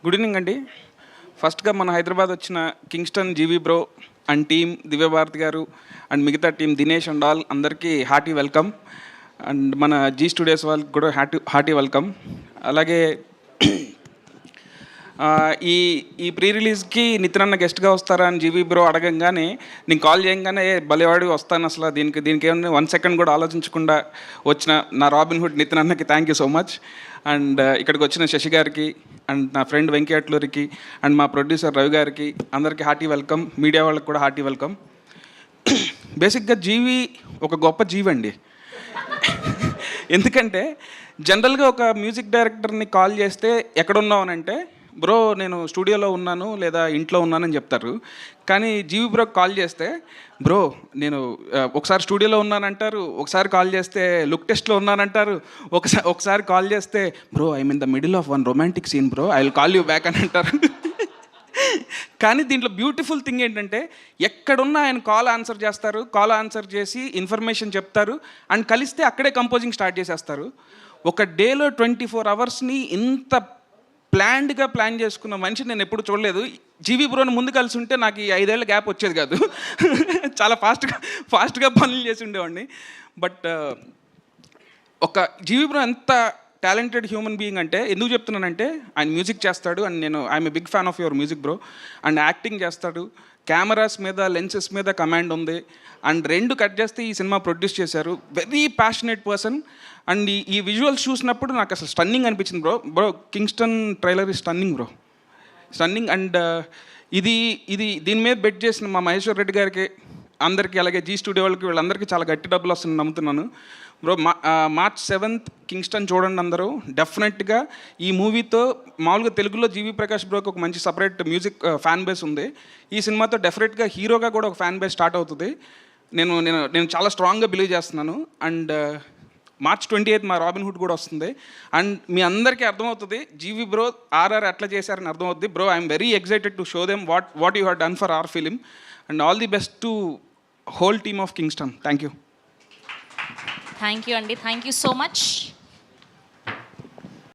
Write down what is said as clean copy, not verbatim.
Good evening అండి. ఫస్ట్గా మన హైదరాబాద్ వచ్చిన Kingston GV bro and team, Divya Bharati గారు అండ్ మిగతా టీం దినేష్ అండ్ ఆల్ అందరికీ హార్టీ వెల్కమ్. అండ్ మన జీ స్టూడియోస్ వాళ్ళకి కూడా హార్టీ వెల్కమ్. అలాగే ఈ ఈ ప్రీ రిలీజ్కి నితిన్ అన్న గెస్ట్గా వస్తారా అని జీవీ బ్రో అడగంగానే నేను కాల్ చేయగానే భలేవాడి వస్తాను, అసలు దీనికి ఏమన్నా 1 సెకండ్ కూడా ఆలోచించకుండా వచ్చిన నా రాబిన్ హుడ్ నితిన్ అన్నకి thank you so much. And ఇక్కడికి వచ్చిన శశి గారికి అండ్ నా ఫ్రెండ్ వెంకయ్యట్లూరికి అండ్ మా ప్రొడ్యూసర్ రవి గారికి అందరికీ హార్టీ వెల్కమ్. మీడియా వాళ్ళకి కూడా హార్టీ వెల్కమ్. బేసిక్గా జీవి ఒక గొప్ప జీవి అండి. ఎందుకంటే జనరల్గా ఒక మ్యూజిక్ డైరెక్టర్ని కాల్ చేస్తే ఎక్కడున్నావు అని అంటే, బ్రో నేను స్టూడియోలో ఉన్నాను లేదా ఇంట్లో ఉన్నానని చెప్తారు. కానీ జీవి బ్రోకి కాల్ చేస్తే, బ్రో నేను ఒకసారి స్టూడియోలో ఉన్నానంటారు, ఒకసారి కాల్ చేస్తే లుక్ టెస్ట్లో ఉన్నానంటారు, ఒకసారి కాల్ చేస్తే bro I'm in the middle of one romantic scene bro, I will call you back అని అంటారు. కానీ దీంట్లో బ్యూటిఫుల్ థింగ్ ఏంటంటే, ఎక్కడున్నా ఆయన కాల్ ఆన్సర్ చేస్తారు, కాల్ ఆన్సర్ చేసి ఇన్ఫర్మేషన్ చెప్తారు అండ్ కలిస్తే అక్కడే కంపోజింగ్ స్టార్ట్ చేసేస్తారు. ఒక డేలో 24 అవర్స్ని ఇంత ప్లాన్డ్గా ప్లాన్ చేసుకున్న మనిషి నేను ఎప్పుడు చూడలేదు. జీవీ బ్రోని ముందు కలిసి ఉంటే నాకు ఈ 5 ఏళ్ళ గ్యాప్ వచ్చేది కాదు. చాలా ఫాస్ట్గా పనులు చేసి ఉండేవాడిని. బట్ ఒక జీవీ బ్రో ఎంత టాలెంటెడ్ హ్యూమన్ బీయింగ్ అంటే ఎందుకు చెప్తున్నానంటే, ఆయన మ్యూజిక్ చేస్తాడు అండ్ నేను I'm a big fan of your music bro. And acting చేస్తాడు, కెమెరాస్ మీద లెన్సెస్ మీద కమాండ్ ఉంది అండ్ 2 కట్ చేస్తే ఈ సినిమా ప్రొడ్యూస్ చేశారు. Very passionate person. అండ్ ఈ విజువల్స్ చూసినప్పుడు నాకు అసలు స్టన్నింగ్ అనిపించింది బ్రో. కింగ్స్టన్ ట్రైలర్ ఈ స్టన్నింగ్ బ్రో, స్టన్నింగ్. అండ్ ఇది దీని మీద బెట్ చేసిన మా మహేశ్వర్ రెడ్డి గారికి అందరికీ, అలాగే జీ స్టూడియో వాళ్ళకి, వీళ్ళందరికీ చాలా గట్టి డబ్బులు వస్తుందని నమ్ముతున్నాను బ్రో. March 7th కింగ్స్టన్ చూడండి అందరూ డెఫినెట్గా. ఈ మూవీతో మామూలుగా తెలుగులో జీవీ ప్రకాష్ బ్రోకి ఒక మంచి సపరేట్ మ్యూజిక్ ఫ్యాన్ బేస్ ఉంది. ఈ సినిమాతో డెఫినెట్గా హీరోగా కూడా ఒక ఫ్యాన్ బేస్ స్టార్ట్ అవుతుంది. నేను చాలా స్ట్రాంగ్గా బిలీవ్ చేస్తున్నాను. అండ్ March 28th మా రాబిన్ హుడ్ కూడా వస్తుంది. అండ్ మీ అందరికీ అర్థమవుతుంది జీవీ బ్రో ఆర్ఆర్ ఎట్లా చేశారని అర్థమవుతుంది bro. I'm very excited to show them what you have done for hour film. And all the best to whole team of Kingston. Thank you. Thank you అండి, thank you so much.